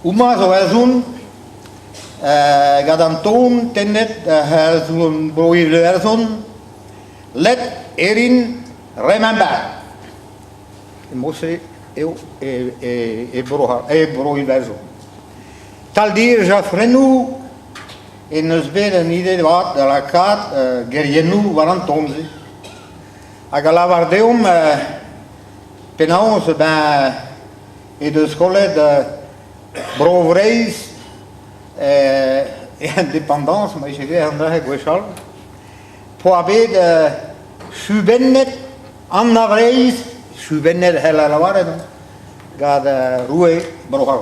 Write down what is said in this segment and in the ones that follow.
Uma zo zo'n gadam toon tenet zo'n broer zo'n let erin remember. Mosse eu broer zo'n. Tal dir jafrenu en nos ben idee wat de la cat guerrienu varantonzi. A galavardeum penaos ben et de scolaire de brovreis et indépendance, mais j'ai vu André Guéchal, pour avoir de subennet en avreis, subennet helalavare, gade roue brohal.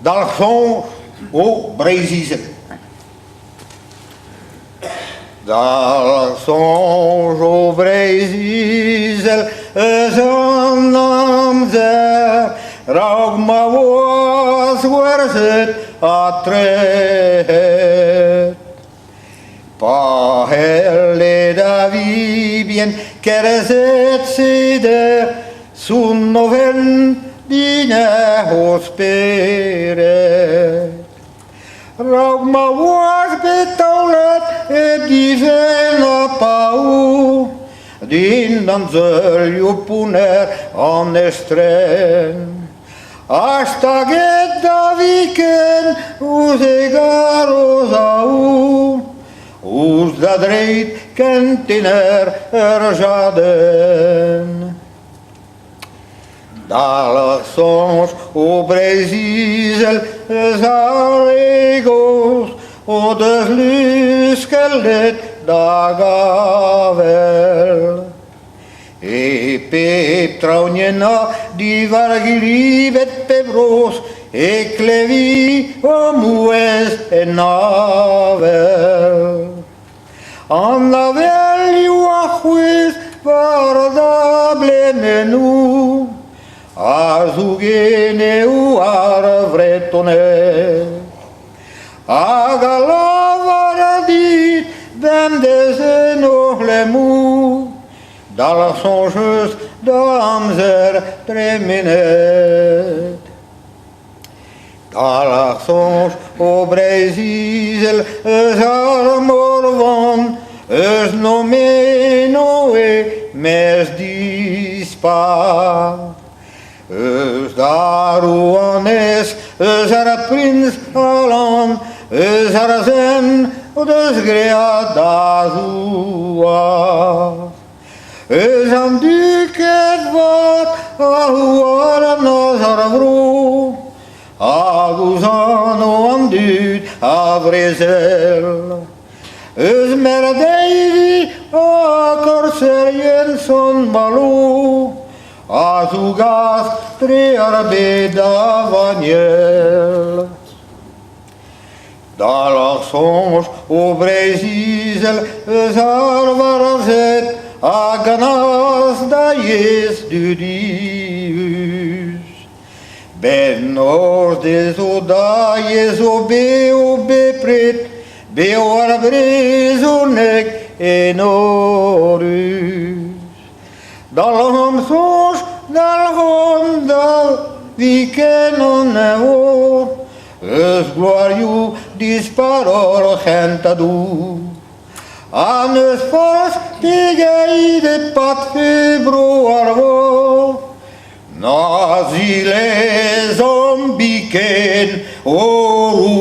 Dans le son au Brésil. Dans le songe au Brésil, son amzer, Ragma was worth a trait. Pahelle David bien kereset sede sun noven dine hospere. Ragma was betolet et divena pau. Din dan zul ju puner an estren. Hasta getta viken us egaros au. Us da dreit kentiner jaden. Dans songe au Brésil, zaregos, o de luskelet da gavel. E pe trauniena di vargilivet pebros, e clevi o mues e navel. An navel iu achuis vardable menu, azugene u arvretone. Agalavardit bem desenolemu, dans la songeuse d'Amzer tréminet. Dans la songe au Brésil, zarmorvan, nommé Noé, mes dispar. Daruanes, zara prins alan, zara zen, desgrea dazua. Zan duket wat, ahuara nazarvro, aguzano andut avrezel. Merdeivi a corserien son malo, azugas trearbe d'avaniel. Dans leur songe au Brésil, zarvarazet a ganas d'ayes du dius. Ben os des odayes o bepret, beo arbrezonek en orus. Dans l'homme songe, dans l'homme dans viken on evo, eus gloriu disparor gentadu. An eus fos tigei de pat febro arvo, nazile zombiken oru